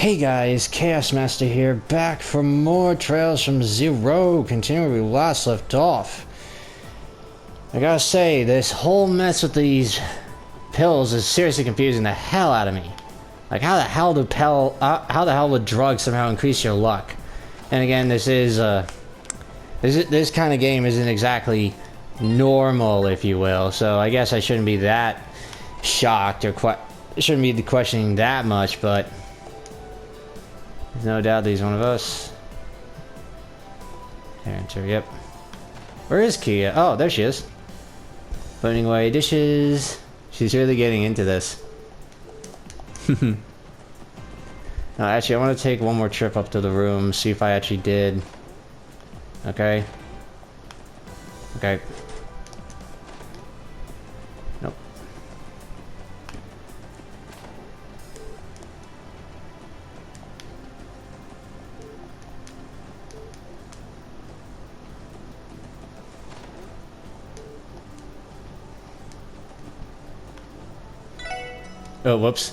Hey guys, Chaos Master here, back for more Trails from Zero, continuing where we last left off. I gotta say, this whole mess with these pills is seriously confusing the hell out of me. Like, how the hell would drugs somehow increase your luck? And again, this kind of game isn't exactly normal, if you will, so I guess I shouldn't be that shocked or shouldn't be questioning that much, but there's no doubt that he's one of us. Enter, yep. Where is Kia? Oh, there she is. Putting away dishes. She's really getting into this. No, actually, I want to take one more trip up to the room, see if I actually did. Okay. Okay. Nope. Oh, whoops.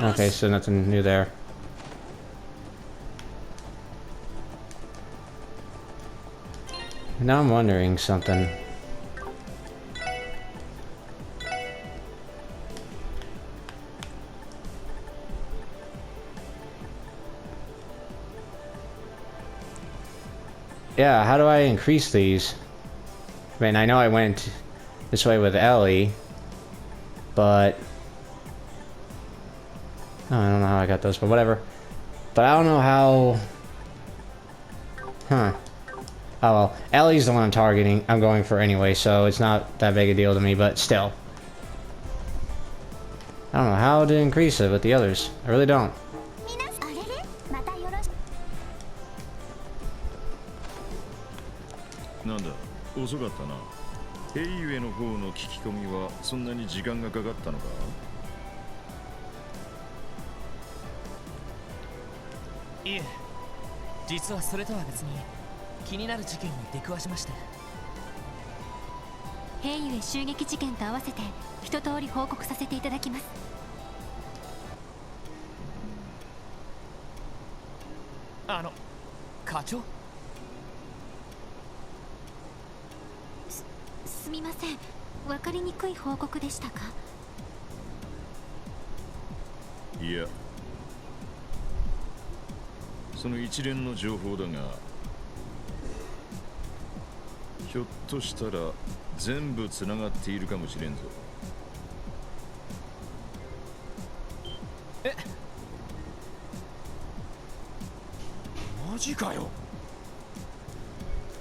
Okay, so nothing new there. Now I'm wondering something. Yeah, how do I increase these? I mean, I know I went this way with Elie, but oh, I don't know how I got those, but whatever. But I don't know how. Huh. Oh well, Ellie's the one I'm going for anyway, so it's not that big a deal to me, but still. I don't know how to increase it with the others. I really don't.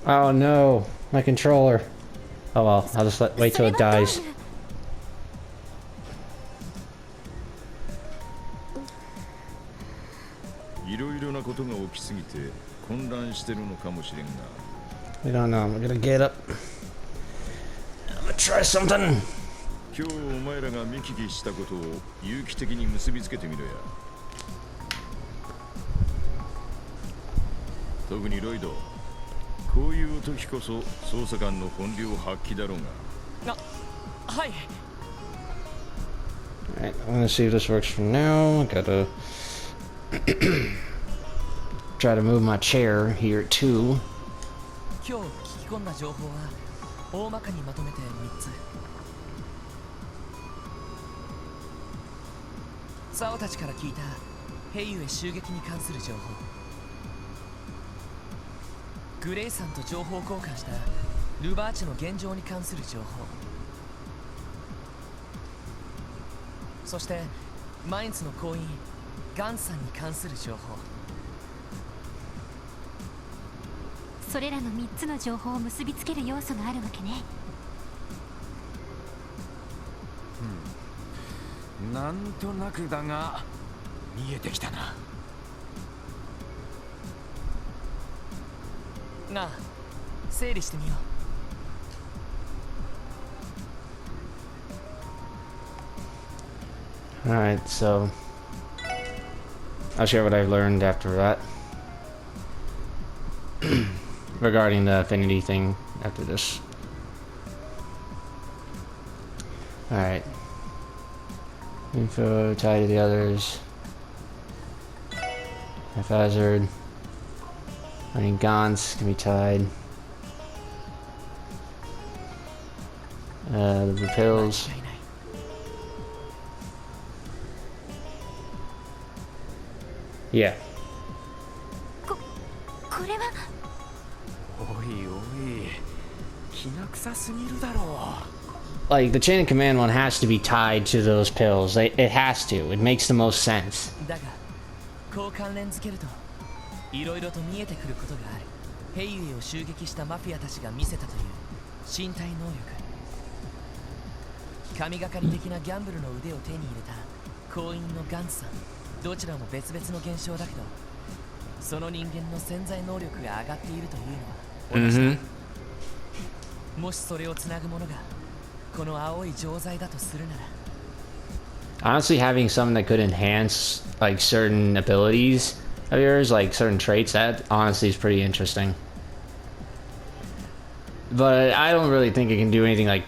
Oh no, my controller. Oh well, I'll just wait till it dies. We don't know. We're gonna get up. I'm gonna try something. Alright, I wanna see if this works for now. I gotta try to move my chair here too. Alright, so I'll share what I've learned after that. Regarding the affinity thing after this. Alright. Info tied to the others. Haphazard. Running Gaunt's can be tied. The pills. Yeah. Like, the chain of command one has to be tied to those pills. It has to. It makes the most sense. Honestly, having something that could enhance like certain abilities of yours, like certain traits, that honestly is pretty interesting. But I don't really think it can do anything like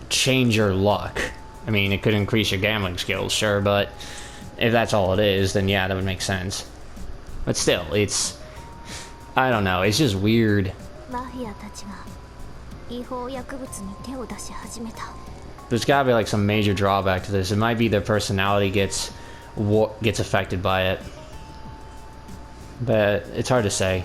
change your luck. I mean, it could increase your gambling skills, sure, but if that's all it is, then yeah, that would make sense. But still, it's... I don't know, it's just weird. There's gotta be like some major drawback to this. It might be their personality gets affected by it. But it's hard to say.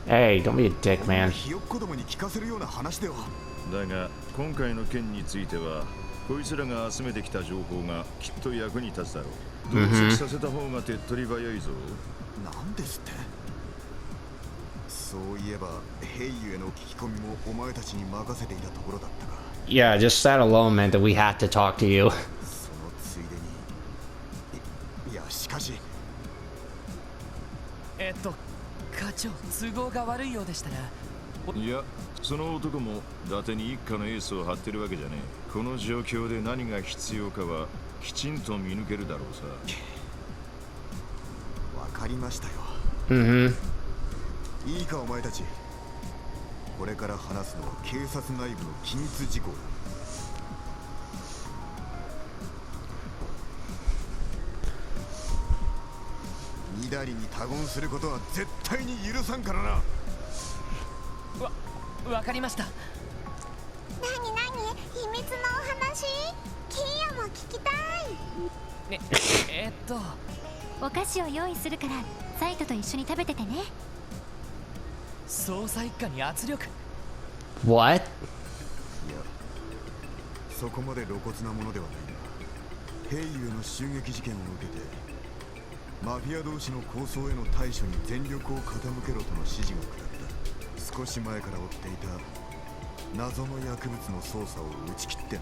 Hey, don't be a dick, man. Yeah, just that alone meant that we had to talk to you. What? そこまで露骨なものではないが、兵友の襲撃事件を受けて、マフィア同士の抗争への対処に全力を傾けろとの指示が下った。少し前から起きていた謎の薬物の捜査を打ち切っての。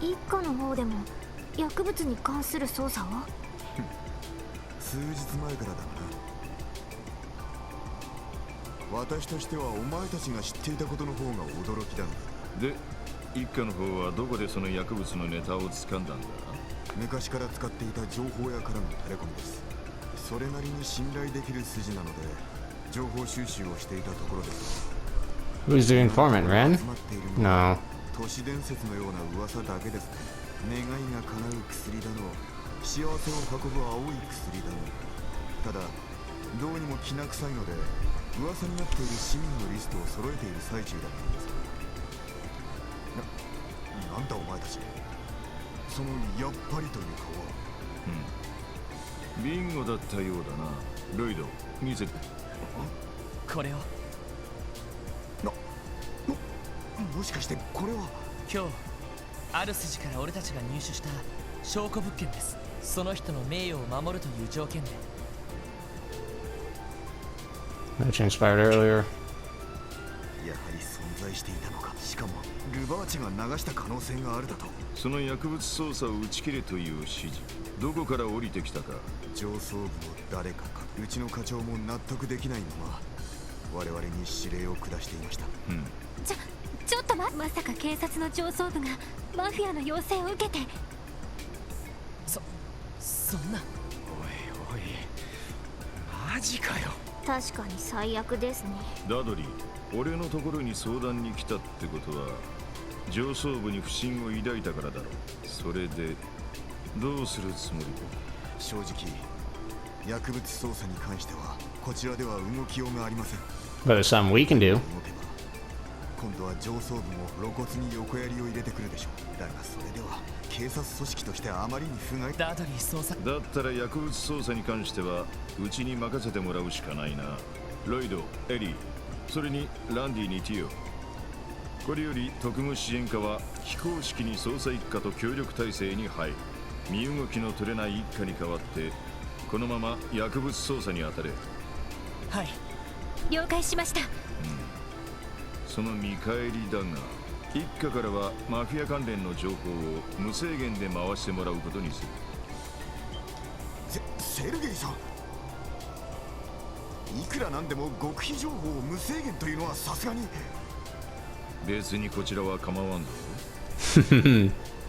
一家の方でも薬物に関する捜査を？数日前からだな。私としてはお前たちが知っていたことの方が驚きだが。で、一家の方はどこでその薬物のネタを掴んだんだ？昔から使っていた情報屋からのタレコミです。それなりに信頼できる筋なので情報収集をしていたところです。 Who's the informant, Ren? No. 都市伝説のような噂だけですね。願いが叶う薬だの、幸せを運ぶ青い薬だの。ただどうにもきな臭いので噂になっている市民のリストを揃えている最中だったんです。なんだお前たち、そのやっぱりという顔は。ビンゴだったようだな。ロイド、見せて。これを。もしかしてこれは今日ある筋から俺たちが入手した証拠物件です。その人の名誉を守るという条件で。 That transpired earlier. やはり存在していたのか。しかもルバーチが流した可能性があるだと。その薬物捜査を打ち切れという指示、どこから降りてきたか。上層部の誰かか。うちの課長も納得できないまま我々に指令を下していました。ちょっとまさか警察の上層部がマフィアの要請を受けて。そんな。おいおい、マジかよ。確かに最悪ですね。ダドリー、俺のところに相談に来たってことは上層部に不信を抱いたからだろう。それでどうするつもりだ？正直薬物捜査に関してはこちらでは動きようがありません。 But there's something we can do. 動けば今度は上層部も露骨に横槍を入れてくるでしょう。だがそれでは警察組織としてあまりに不甲斐。ダドリー捜査。だったら薬物捜査に関してはうちに任せてもらうしかないな。ロイド、エリー、それにランディにティオ。これより特務支援課は非公式に捜査一課と協力体制に入る。身動きの取れない一課に代わってこのまま薬物捜査に当たれ。はい、了解しました。その見返りだが一課からはマフィア関連の情報を無制限で回してもらうことにする。セルゲイさん、いくらなんでも極秘情報を無制限というのはさすがに。別にこちらは構わんぞ。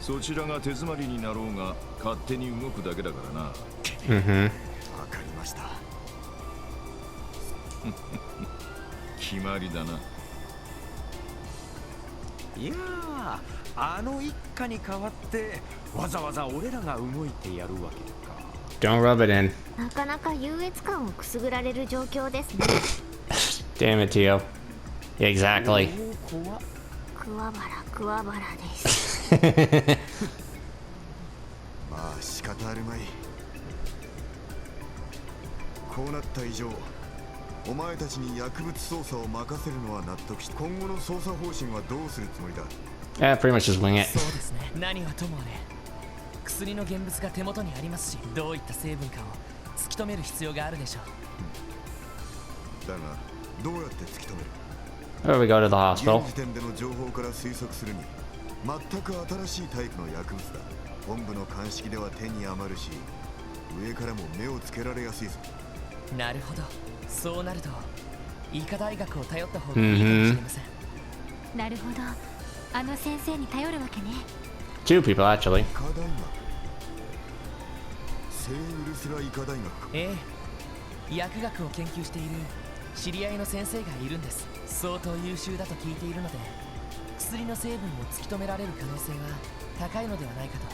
そちらが手詰まりになろうが勝手に動くだけだからな。わかりました。決まりだな。いやー、あの一家に代わってわざわざ俺らが動いてやるわけか。 Don't rub it in. なかなか優越感をくすぐられる状況ですね。Damn it, Tio. Exactly. クワバラです。まあ仕方あるまい。こうなった以上お前たちに薬物捜査を任せるのは納得し、今後の捜査方針はどうするつもりだ？ Yeah, pretty much just wing it. そうですね。何はともあれ薬の現物が手元にありますし、どういった成分かを突き止める必要があるでしょう。だがどうやって突き止める？ Where we go to the 現 hospital. 時点での情報から推測するに全く新しいタイプの薬物だ。本部の鑑識では手に余るし上からも目をつけられやすいぞ。なるほど。そうなると医科大学を頼った方がいいかもしれません。なるほど、あの先生に頼るわけね。 Two people, actually. 医科大学、聖ウルスラ医科大学か。ええ、薬学を研究している知り合いの先生がいるんです。相当優秀だと聞いているので薬の成分を突き止められる可能性は高いのではないかと。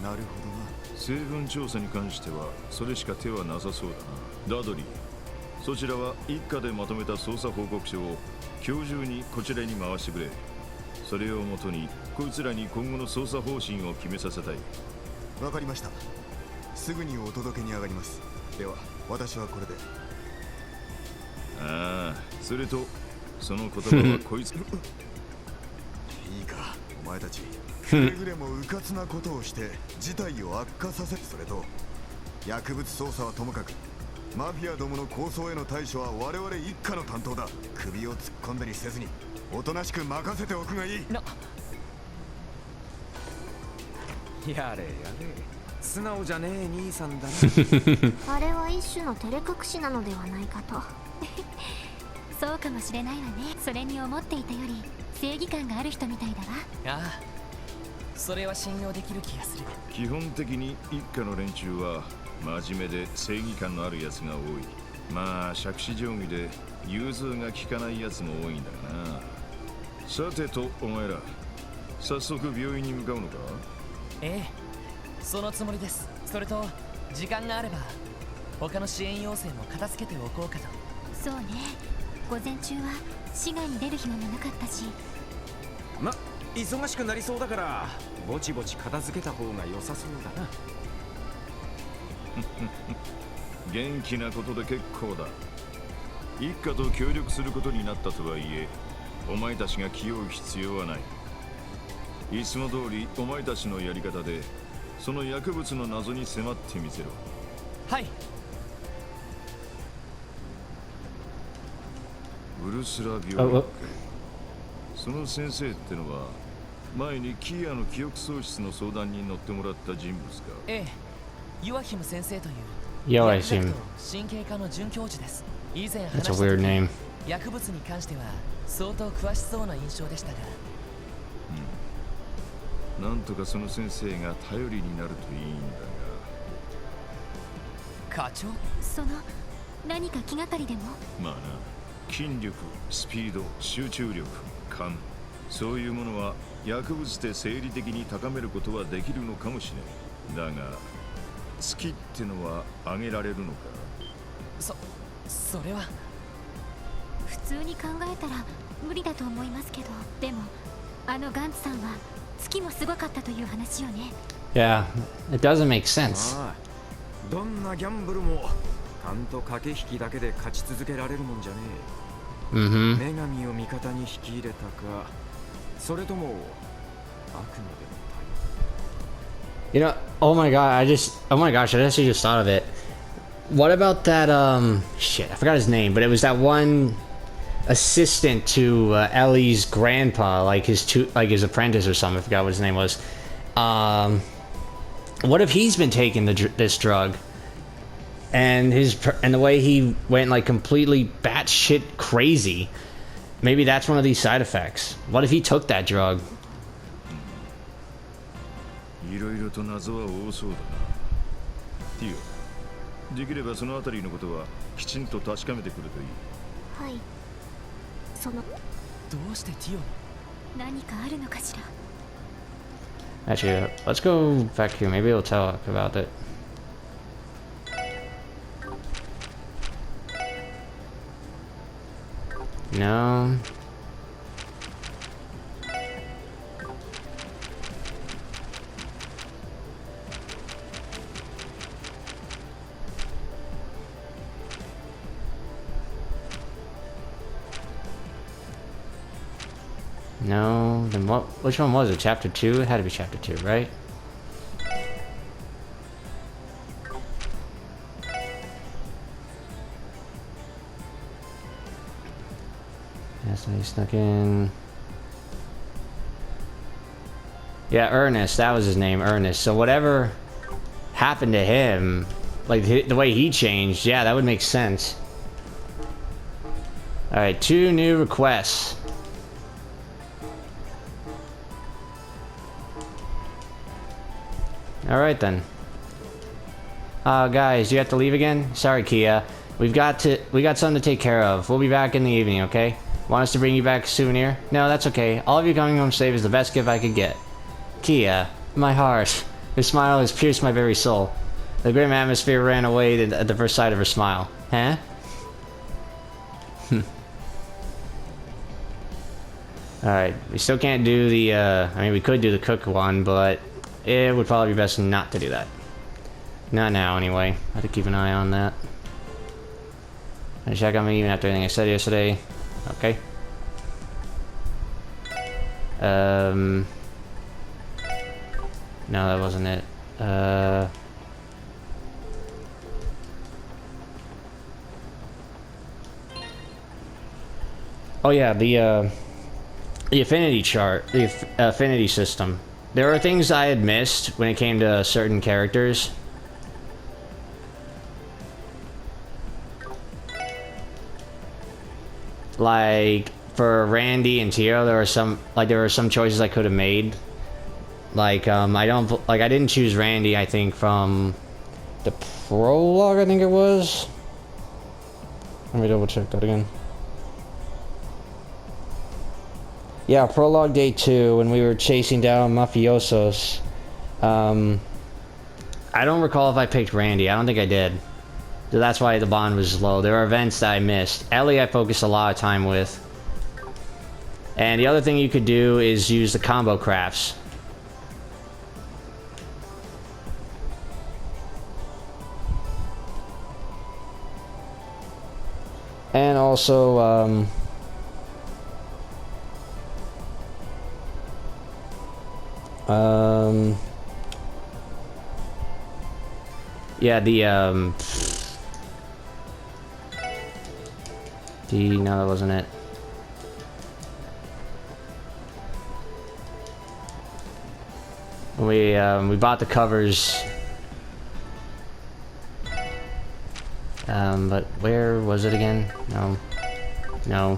なるほどな。成分調査に関してはそれしか手はなさそうだな。ダドリー、そちらは一課でまとめた捜査報告書を今日中にこちらに回してくれ。それをもとにこいつらに今後の捜査方針を決めさせたい。わかりました。すぐにお届けに上がります。では私はこれで。ああ、それとその言葉はこいつ。いいか、お前たちくれぐれもうかつなことをして事態を悪化させる。それと薬物捜査はともかくマフィアどもの抗争への対処は我々一家の担当だ。首を突っ込んだりせずにおとなしく任せておくがいい。やれやれ、素直じゃねえ兄さんだな。あれは一種の照れ隠しなのではないかと。そうかもしれないわね。それに思っていたより正義感がある人みたいだわ。ああ、それは信用できる気がする。基本的に一家の連中は真面目で正義感のあるやつが多い。まあ杓子定規で融通が利かないやつも多いんだがな。さてとお前ら、早速病院に向かうのか？ええ、そのつもりです。それと時間があれば他の支援要請も片付けておこうかと。そうね、午前中は市外に出る暇もなかったし。ま、忙しくなりそうだからぼちぼち片付けた方が良さそうだな。元気なことで結構だ。一家と協力することになったとはいえ、お前たちが気負う必要はない。いつも通りお前たちのやり方でその薬物の謎に迫ってみせろ。はい。ウルスラ病院。その先生ってのは前にキアの記憶喪失の相談に乗ってもらった人物か？ええ、ユアヒム先生というヨアヒム。神経科の准教授です。以前話 That's した a weird 時 name. 薬物に関しては相当詳しそうな印象でしたが。なんとかその先生が頼りになるといいんだ課長？その何か気がかりでも？が。まあな、筋力、スピード、集中力、勘、そういうものは薬物で生理的に高めることはできるのかもしれない。だが月ってのは上げられるのか？それは普通に考えたら無理だと思いますけど。でもあのガンツさんは月もすごかったという話よね。Yeah, it doesn't make sense. ああ、どんなギャンブルも勘と駆け引きだけで勝ち続けられるもんじゃねえ。Mm-hmm. 女神を味方に引き入れたか、それとも悪魔でも You know, oh my gosh, I actually just thought of it. What about that, shit, I forgot his name, but it was that one assistant to Ellie's grandpa, like his apprentice or something. I forgot what his name was. What if he's been taking this drug, and the way he went like completely batshit crazy? Maybe that's one of these side effects. What if he took that drug? いろいろと謎は多そうだな。ティオ、できればそのあたりのことはきちんと確かめてくるといい。はい。そのどうしてティオに？何かあるのかしら。 Actually, let's go back here. Maybe it'll talk about it. No. No, then what? Which one was it? Chapter 2? It had to be Chapter 2, right? Yes, he snuck in. Yeah, Ernest. That was his name, Ernest. So whatever happened to him, like the way he changed, yeah, that would make sense. Alright, 2 new requests. Alright then. Guys, you have to leave again? Sorry, Kia. We got something to take care of. We'll be back in the evening, okay? Want us to bring you back a souvenir? No, that's okay. All of you coming home safe is the best gift I could get. Kia, my heart. Her smile has pierced my very soul. The grim atmosphere ran away at the first sight of her smile. Huh? Alright, we still can't do the, I mean, we could do the cook one, but it would probably be best not to do that. Not now, anyway. I have to keep an eye on that. I check on me even after everything I said yesterday. Okay. No, that wasn't it. Oh yeah, the affinity chart, the affinity system. there were things I had missed when it came to certain characters. Like for Randy and Tio, there were some choices I could have made. Like I didn't choose Randy, I think from the prologue, I think it was. Let me double check that again. Yeah, prologue day 2 when we were chasing down mafiosos. I don't recall if I picked Randy. I don't think I did. So that's why the bond was low. There are events that I missed. Elie I focused a lot of time with. And the other thing you could do is use the combo crafts. And also, yeah, no, that wasn't it. We bought the covers. But where was it again? No.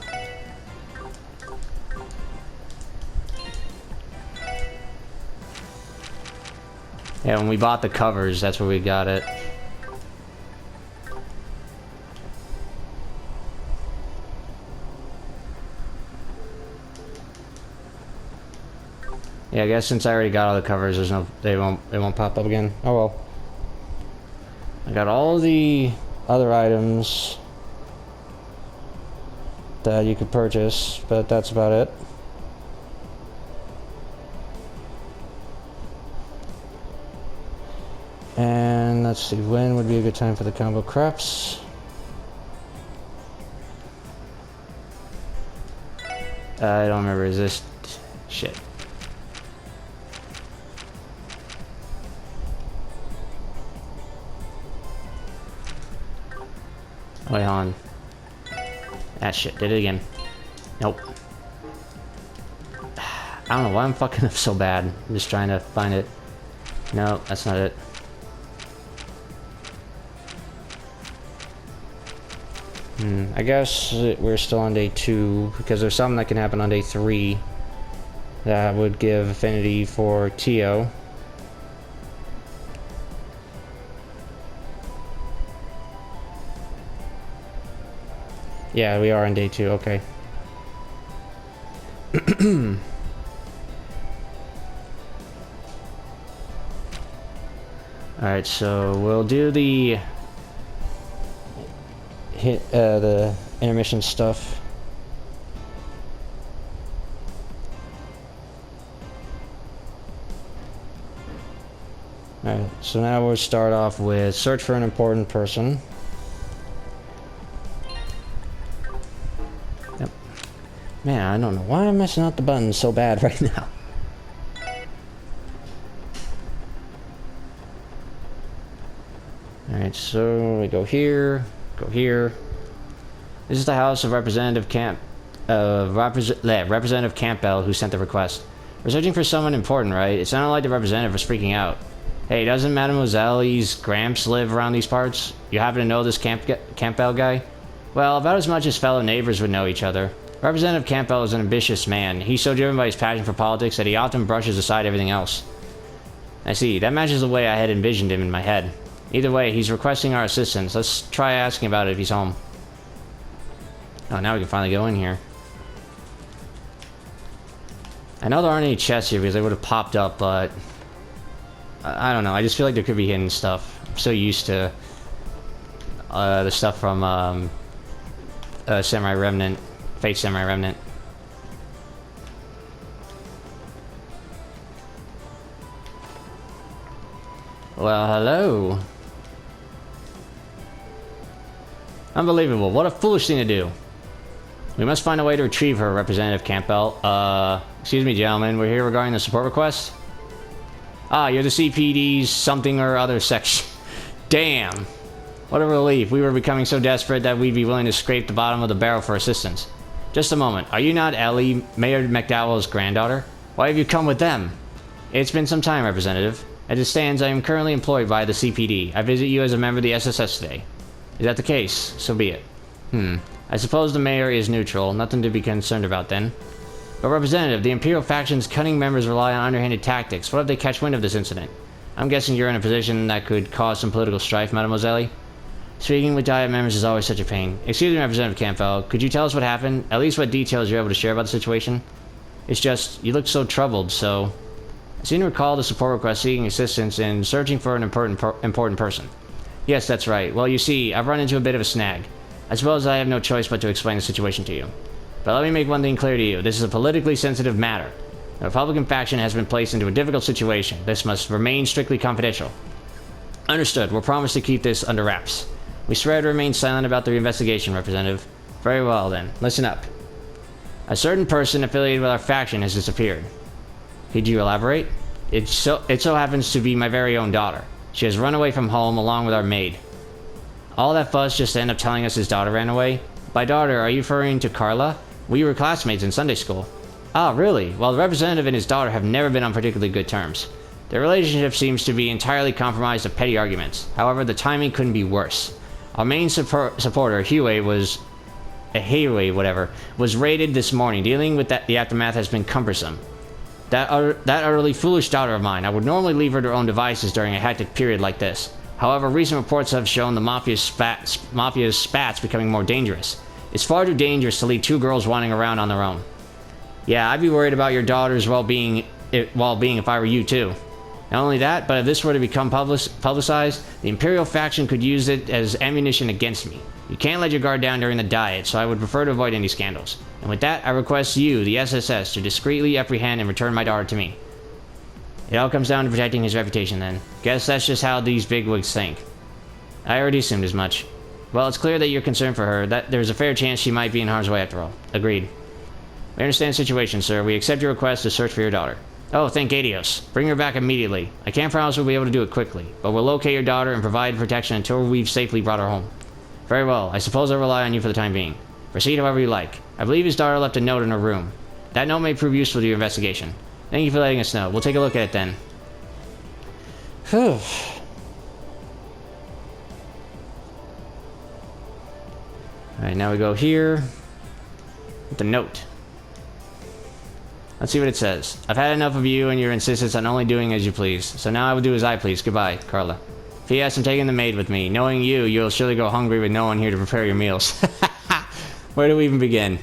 Yeah, when we bought the covers, that's where we got it. Yeah, I guess since I already got all the covers, they won't pop up again. Oh well. I got all the other items that you could purchase, but that's about it. And let's see, when would be a good time for the combo crafts? I don't remember, is this shit? Wait on. That shit did it again. Nope. I don't know why I'm fucking up so bad. I'm just trying to find it. No, that's not it. I guess we're still on day 2 because there's something that can happen on day 3 that would give affinity for Tio. Yeah, we are on day 2, okay. Alright, so we'll do the intermission stuff. Alright, so now we'll start off with search for an important person. Yep. Man, I don't know why I'm messing up the buttons so bad right now. Alright, so we go here, go here. This is the house of Representative Representative Campbell who sent the request. We're searching for someone important, right? It sounded like the representative was freaking out. Hey, doesn't Mademoiselle's Gramps live around these parts? You happen to know this Campbell guy? Well, about as much as fellow neighbors would know each other. Representative Campbell is an ambitious man. He's so driven by his passion for politics that he often brushes aside everything else. I see. That matches the way I had envisioned him in my head. Either way, he's requesting our assistance. Let's try asking about it if he's home. Oh, now we can finally go in here. I know there aren't any chests here because they would have popped up, but I don't know. I just feel like there could be hidden stuff. I'm so used to the stuff from Samurai Remnant, Fate Samurai Remnant. Well, hello. Unbelievable. What a foolish thing to do. We must find a way to retrieve her, Representative Campbell. Excuse me, gentlemen. We're here regarding the support request. Ah, you're the CPD's something or other section. Damn. What a relief. We were becoming so desperate that we'd be willing to scrape the bottom of the barrel for assistance. Just a moment. Are you not Elie, Mayor MacDowell's granddaughter? Why have you come with them? It's been some time, Representative. As it stands, I am currently employed by the CPD. I visit you as a member of the SSS today. Is that the case? So be it. I suppose the mayor is neutral. Nothing to be concerned about then. But Representative, the Imperial faction's cunning members rely on underhanded tactics. What if they catch wind of this incident? I'm guessing you're in a position that could cause some political strife, Mademoiselle. Speaking with Diet members is always such a pain. Excuse me, Representative Campbell. Could you tell us what happened? At least what details you're able to share about the situation? It's just, you look so troubled, so... I seem to recall the support request seeking assistance in searching for an important person. Yes, that's right. Well, you see, I've run into a bit of a snag. I suppose I have no choice but to explain the situation to you. But let me make one thing clear to you. This is a politically sensitive matter. The Republican faction has been placed into a difficult situation. This must remain strictly confidential. Understood. We'll promise to keep this under wraps. We swear to remain silent about the investigation, Representative. Very well, then. Listen up. A certain person affiliated with our faction has disappeared. Could you elaborate? It so happens to be my very own daughter. She has run away from home along with our maid. All that fuss just to end up telling us his daughter ran away? By daughter, are you referring to Carla? We were classmates in Sunday school. Ah, really? Well, the representative and his daughter have never been on particularly good terms. Their relationship seems to be entirely compromised of petty arguments. However, the timing couldn't be worse. Our main supporter, Huey, was raided this morning. Dealing with the aftermath has been cumbersome. That utterly foolish daughter of mine, I would normally leave her to her own devices during a hectic period like this. However, recent reports have shown the mafia's spats becoming more dangerous. It's far too dangerous to leave two girls wandering around on their own. Yeah, I'd be worried about your daughter's well-being if I were you too. Not only that, but if this were to become publicized, the Imperial faction could use it as ammunition against me. You can't let your guard down during the Diet, so I would prefer to avoid any scandals. And with that, I request you, the SSS, to discreetly apprehend and return my daughter to me. It all comes down to protecting his reputation then. Guess that's just how these bigwigs think. I already assumed as much. Well, it's clear that you're concerned for her, that there's a fair chance she might be in harm's way after all. Agreed. We understand the situation, sir. We accept your request to search for your daughter. Oh, thank Adios. Bring her back immediately. I can't promise we'll be able to do it quickly, but we'll locate your daughter and provide protection until we've safely brought her home. Very well. I suppose I'll rely on you for the time being. Proceed however you like. I believe his daughter left a note in her room. That note may prove useful to your investigation. Thank you for letting us know. We'll take a look at it then. Whew. Alright, now we go here with the note. Let's see what it says. I've had enough of you and your insistence on only doing as you please. So now I will do as I please. Goodbye, Carla. P.S. I'm taking the maid with me. Knowing you, you'll surely go hungry with no one here to prepare your meals. Where do we even begin?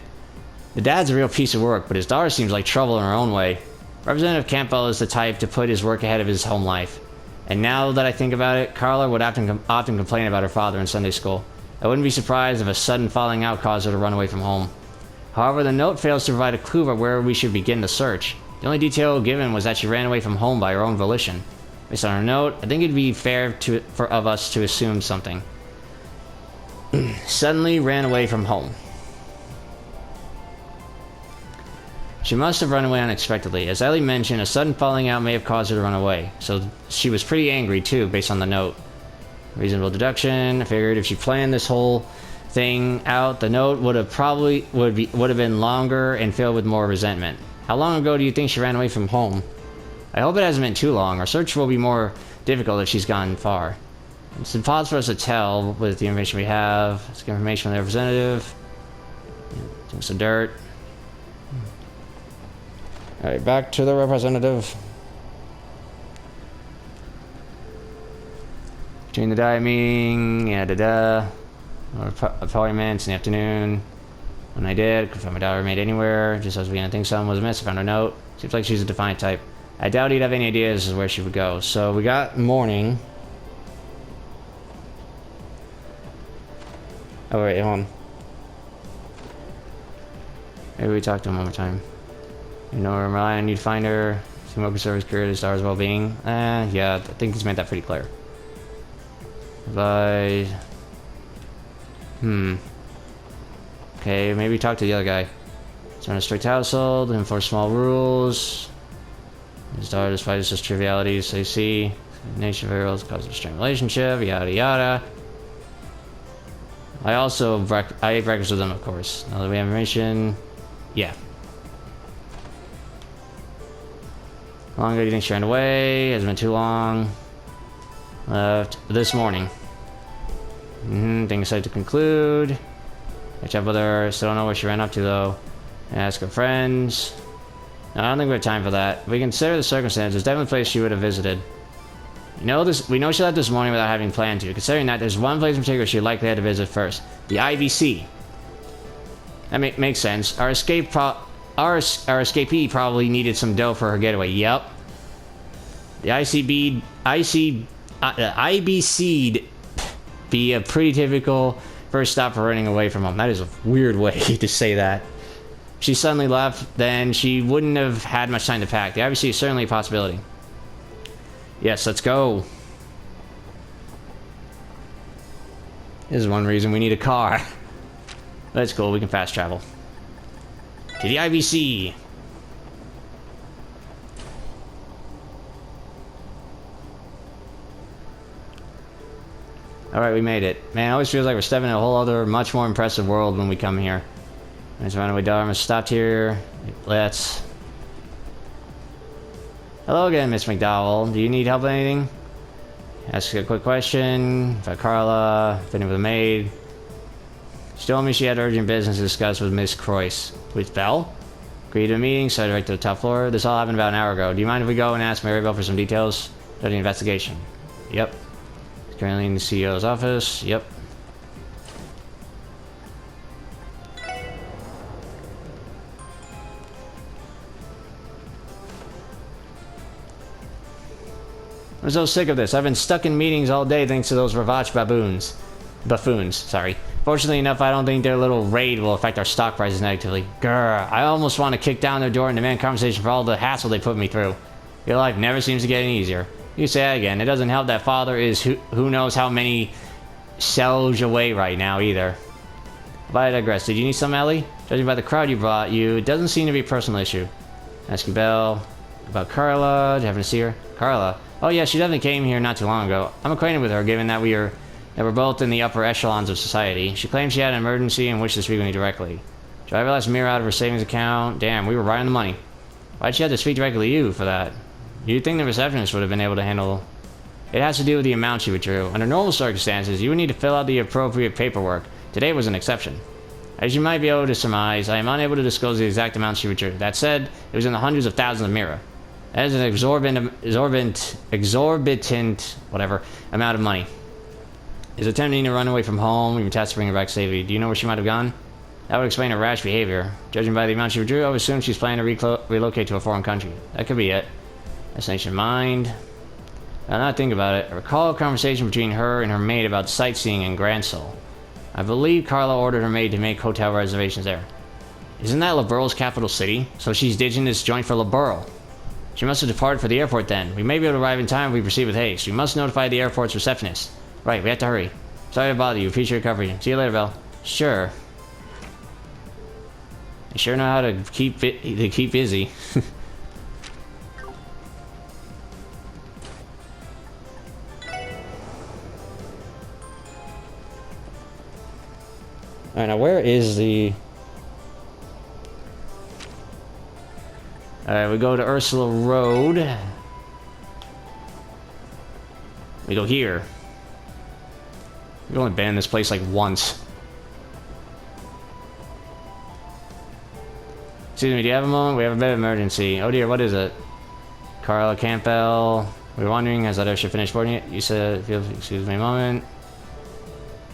The dad's a real piece of work, but his daughter seems like trouble in her own way. Representative Campbell is the type to put his work ahead of his home life. And now that I think about it, Carla would often complain about her father in Sunday school. I wouldn't be surprised if a sudden falling out caused her to run away from home. However, the note fails to provide a clue about where we should begin the search. The only detail given was that she ran away from home by her own volition. Based on her note, I think it'd be fair of us to assume something. Suddenly ran away from home. She must have run away unexpectedly. As Elie mentioned, a sudden falling out may have caused her to run away. So she was pretty angry too, based on the note. Reasonable deduction. I figured if she planned this whole thing out, the note would have been longer and filled with more resentment. How long ago do you think she ran away from home? I hope it hasn't been too long. Our search will be more difficult if she's gone far. It's impossible for us to tell with the information we have. Let's get information from the representative. Some dirt. Alright, back to the representative. Between the Diet meeting, appointments in the afternoon. When I did, could find my daughter made anywhere. Just as we didn't think something was amiss, I found a note. Seems like she's a defiant type. I doubt he'd have any ideas as to where she would go. So we got morning. Oh wait, hold on. Maybe we talk to him one more time. You know, rely on you to find her. Some open service career to Star's well-being. Yeah, I think he's made that pretty clear. But okay, maybe talk to the other guy. It's on a strict household, enforce small rules. His daughter, despite such trivialities, so you see, nation of heroes causes a strained relationship, yada yada. I ate breakfast with them, of course. Now that we have information, yeah. How long ago do you think she ran away? Hasn't been too long. Left this morning. Things said to conclude. Catch up with her. Still don't know what she ran up to though. Ask her friends. No, I don't think we have time for that. If we consider the circumstances, definitely a place she would have visited. You know this. We know she left this morning without having planned to. Considering that, there's one place in particular she likely had to visit first. The IVC. That makes sense. Our escapee probably needed some dough for her getaway. Yep. The IBC'd be a pretty typical first stop for running away from home. That is a weird way to say that. If she suddenly left, then she wouldn't have had much time to pack. The IBC is certainly a possibility. Yes, let's go. This is one reason we need a car. That's cool, we can fast travel. To the IBC. Alright, we made it. Man, it always feels like we're stepping in a whole other, much more impressive world when we come here. Let's run away, Dharma. Stopped here. Let's... Hello again, Miss MacDowell. Do you need help with anything? Ask a quick question. About Carla. Fitting with a maid. She told me she had urgent business to discuss with Miss Croyce. With Belle? Agreed to a meeting, so I direct to the top floor. This all happened about an hour ago. Do you mind if we go and ask Maribel for some details of the investigation? Yep. Currently in the CEO's office. Yep. I'm so sick of this. I've been stuck in meetings all day thanks to those Ravach buffoons, sorry. Fortunately enough, I don't think their little raid will affect our stock prices negatively. Grr, I almost want to kick down their door and demand conversation for all the hassle they put me through. Your life never seems to get any easier. You say that again. It doesn't help that father is who knows how many cells away right now either. But I digress. Did you need some, Elie? Judging by the crowd you brought you, it doesn't seem to be a personal issue. Asking Belle about Carla. Do you happen to see her? Carla? Oh yeah, she definitely came here not too long ago. I'm acquainted with her, given that we're both in the upper echelons of society. She claimed she had an emergency and wished to speak with me directly. Should I have last mirror out of her savings account? Damn, we were right on the money. Why'd she have to speak directly to you for that? You'd think the receptionist would have been able to handle... It has to do with the amount she withdrew. Under normal circumstances, you would need to fill out the appropriate paperwork. Today was an exception. As you might be able to surmise, I am unable to disclose the exact amount she withdrew. That said, it was in the hundreds of thousands of mirror. That is an exorbitant, whatever, amount of money. Is attempting to run away from home, even tasked to bring her back safely. Do you know where she might have gone? That would explain her rash behavior. Judging by the amount she withdrew, I would assume she's planning to relocate to a foreign country. That could be it. Destination mind. Now that I think about it, I recall a conversation between her and her maid about sightseeing in Gransel. I believe Carla ordered her maid to make hotel reservations there. Isn't that Laburl's capital city? So she's ditching this joint for Laburl. She must have departed for the airport then. We may be able to arrive in time if we proceed with haste. We must notify the airport's receptionist. Right, we have to hurry. Sorry to bother you. Appreciate your recovery. See you later, Belle. Sure. I sure know how to keep busy. Alright, now where is the... Alright, we go to Ursula Road. We go here. We've only been in this place like once. Excuse me, do you have a moment? We have a bit of emergency. Oh dear, what is it? Carla Campbell. We were wondering, has that airship finished boarding it? You said, excuse me a moment.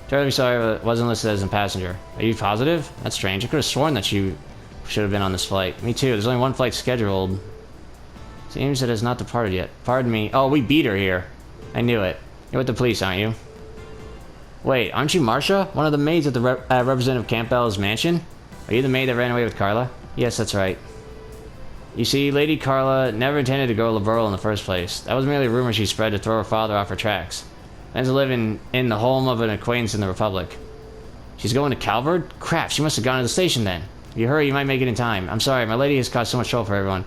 Terribly sorry, but it wasn't listed as a passenger. Are you positive? That's strange. I could have sworn that you should have been on this flight. Me too. There's only one flight scheduled. Seems it has not departed yet. Pardon me. Oh, we beat her here. I knew it. You're with the police, aren't you? Wait, aren't you Marcia? One of the maids at the Representative Campbell's mansion? Are you the maid that ran away with Carla? Yes, that's right. You see, Lady Carla never intended to go to Laburl in the first place. That was merely a rumor she spread to throw her father off her tracks. And to live in the home of an acquaintance in the Republic. She's going to Calvard? Crap, she must have gone to the station then. If you hurry, you might make it in time. I'm sorry, my lady has caused so much trouble for everyone.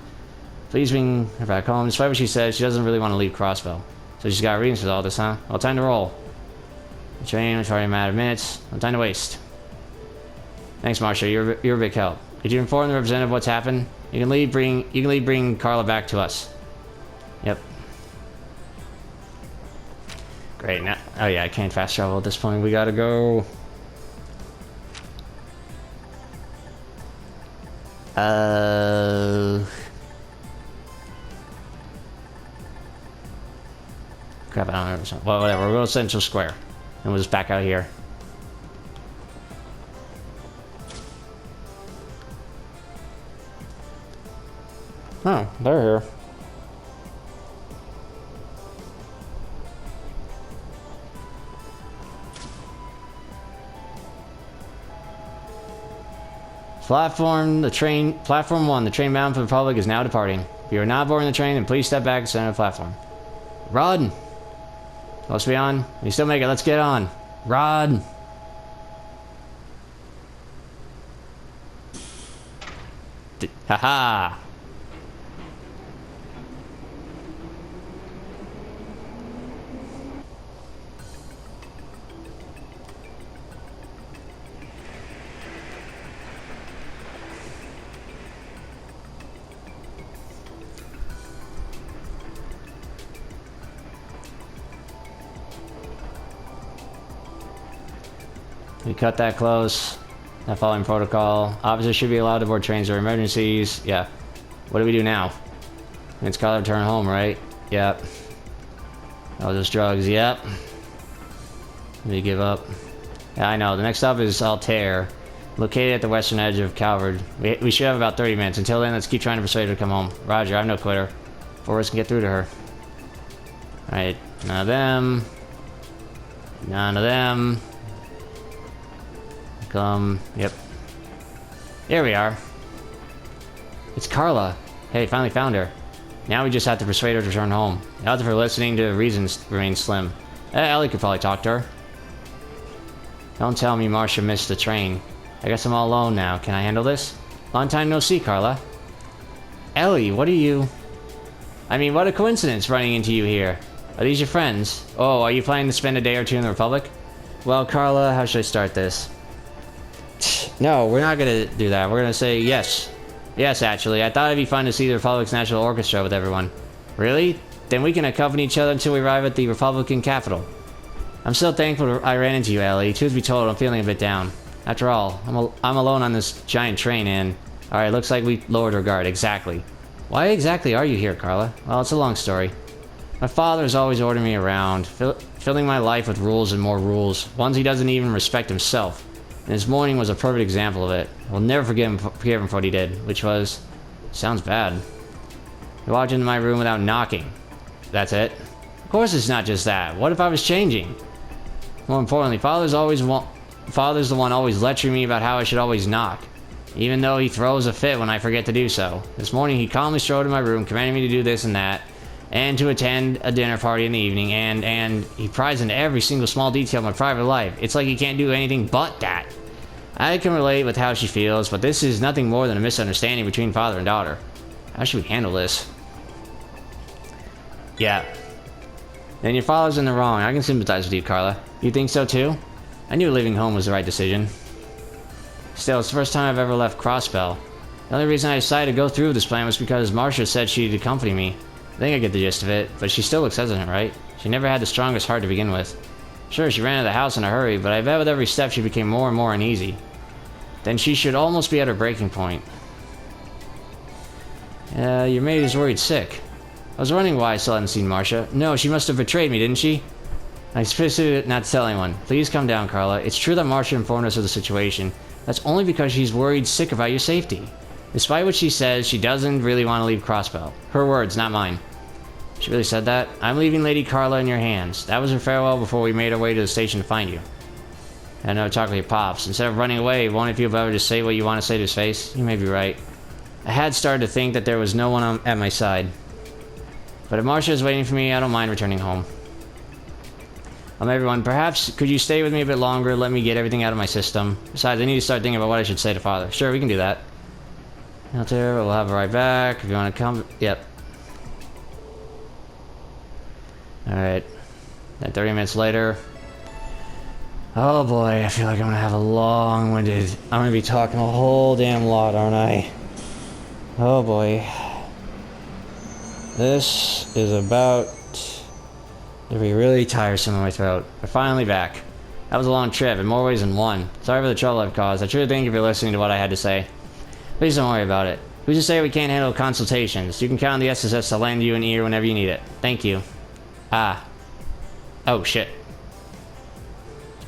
Please bring her back home. Despite what she said, she doesn't really want to leave Crossbell. So she's got reasons for all this, huh? Well, time to roll. The train, which already a matter of minutes. No time to waste. Thanks, Marcia. You're a big help. Did you inform the representative what's happened? You can leave bring Carla back to us. Yep. Great, now... Oh yeah, I can't fast travel at this point. We gotta go... Crap, I don't know. Well, whatever. We'll go to Central Square. And we'll just back out here. Oh, they're here. Platform 1, the train bound for the Republic is now departing. If you are not boarding the train, then please step back and stand on the platform. Rod! Supposed to be on? You still make it, let's get on. Rod! Haha! We cut that close. Not following protocol. Officers should be allowed to board trains or emergencies. Yeah. What do we do now? It's got to return home, right? Yep. Oh, those drugs. Yep. We give up. Yeah, I know. The next stop is Altair, located at the western edge of Calvard. We should have about 30 minutes. Until then, let's keep trying to persuade her to come home. Roger, I'm no quitter. Forrest can get through to her. Alright. None of them. None of them. Yep. Here we are. It's Carla. Hey, finally found her. Now we just have to persuade her to return home. The odds of her listening to reasons remain slim. Elie could probably talk to her. Don't tell me Marcia missed the train. I guess I'm all alone now. Can I handle this? Long time no see, Carla. Elie, what are you... I mean, what a coincidence running into you here. Are these your friends? Oh, are you planning to spend a day or two in the Republic? Well, Carla, how should I start this? No, we're not gonna do that. We're gonna say yes. Yes, actually. I thought it'd be fun to see the Republic's National Orchestra with everyone. Really? Then we can accompany each other until we arrive at the Republican capital. I'm so thankful I ran into you, Elie. Truth be told, I'm feeling a bit down. After all, I'm alone on this giant train and... Alright, looks like we lowered our guard. Exactly. Why exactly are you here, Carla? Well, it's a long story. My father has always ordered me around, filling my life with rules and more rules, ones he doesn't even respect himself. And this morning was a perfect example of it. I will never forgive him for what he did, which was... Sounds bad. He walked into my room without knocking. That's it. Of course it's not just that. What if I was changing? More importantly, Father's the one always lecturing me about how I should always knock. Even though he throws a fit when I forget to do so. This morning he calmly strode in my room, commanding me to do this and that, and to attend a dinner party in the evening, and he pries into every single small detail of my private life. It's like he can't do anything but that. I can relate with how she feels, but this is nothing more than a misunderstanding between father and daughter. How should we handle this? Yeah. Then your father's in the wrong. I can sympathize with you, Carla. You think so too? I knew leaving home was the right decision. Still, it's the first time I've ever left Crossbell. The only reason I decided to go through with this plan was because Marcia said she'd accompany me. I think I get the gist of it, but she still looks hesitant, right? She never had the strongest heart to begin with. Sure, she ran out of the house in a hurry, but I bet with every step she became more and more uneasy. Then she should almost be at her breaking point. Your maid is worried sick. I was wondering why I still hadn't seen Marcia. No, she must have betrayed me, didn't she? I expected not to tell anyone. Please come down, Carla. It's true that Marcia informed us of the situation. That's only because she's worried sick about your safety. Despite what she says, she doesn't really want to leave Crossbell. Her words, not mine. She really said that? I'm leaving Lady Carla in your hands. That was her farewell before we made our way to the station to find you. I know, talk to your pops. Instead of running away, won't you ever just say what you want to say to his face? You may be right. I had started to think that there was no one at my side. But if Marcia is waiting for me, I don't mind returning home. Everyone, perhaps could you stay with me a bit longer, let me get everything out of my system? Besides, I need to start thinking about what I should say to Father. Sure, we can do that. Out there, we'll have her right back. If you want to come... Yep. Alright. Then 30 minutes later... Oh boy, I feel like I'm gonna have a long-winded... I'm gonna be talking a whole damn lot, aren't I? Oh boy. This is about to be really tiresome in my throat. We're finally back. That was a long trip in more ways than one. Sorry for the trouble I've caused. I truly thank you for listening to what I had to say. Please don't worry about it. Who's to say we can't handle consultations? You can count on the SSS to lend you an ear whenever you need it. Thank you. Ah. Oh, shit.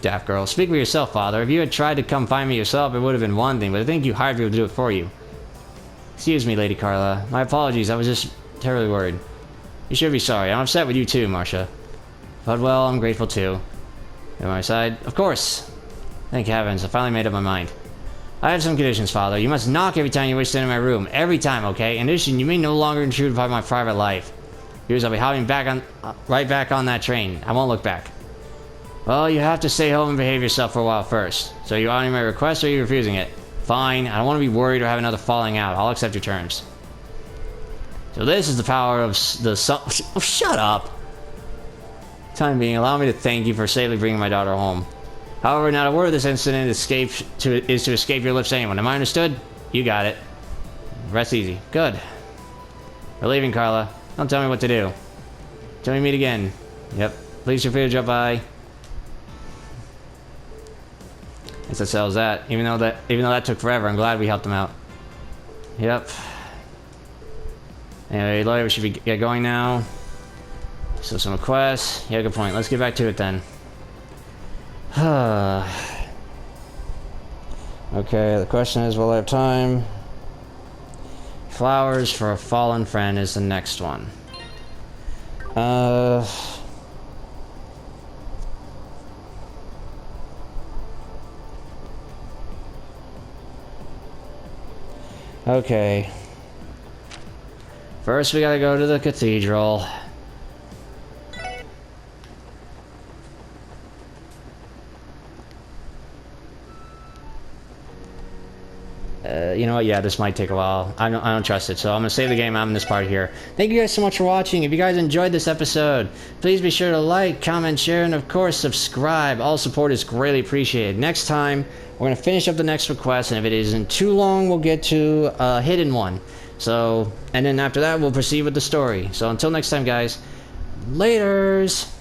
Daft girl. Speak for yourself, father. If you had tried to come find me yourself, it would have been one thing, but I think you hired people to do it for you. Excuse me, Lady Carla. My apologies. I was just terribly worried. You should be sorry. I'm upset with you too, Marcia. But, well, I'm grateful too. You're on my side? Of course. Thank heavens. I finally made up my mind. I have some conditions, father. You must knock every time you wish to enter my room. Every time, okay? In addition, you may no longer intrude upon my private life. Here's I'll be hopping back on, right back on that train. I won't look back. Well, you have to stay home and behave yourself for a while first. So you honoring my request or are you refusing it? Fine. I don't want to be worried or have another falling out. I'll accept your terms. So this is the power of the sun. Oh, shut up. Time being, allow me to thank you for safely bringing my daughter home. However, not a word of this incident is to escape your lips anyone. Am I understood? You got it. Rest easy. Good. We're leaving, Carla. Don't tell me what to do. Till we meet again. Yep. Please feel free to drop by. I guess that settles that. Even though that took forever, I'm glad we helped them out. Yep. Anyway, Lloyd, we should get going now. So some requests. Yeah, good point. Let's get back to it then. Okay, the question is, will I have time? Flowers for a fallen friend is the next one. Okay. First we gotta go to the cathedral. You know what? Yeah, this might take a while. I don't trust it, so I'm gonna save the game. I'm in this part here. Thank you guys so much for watching. If you guys enjoyed this episode, please be sure to like, comment, share, and of course subscribe. All support is greatly appreciated. Next time, we're gonna finish up the next request, and if it isn't too long, we'll get to a hidden one. So, and then after that, we'll proceed with the story. So until next time, guys, laters.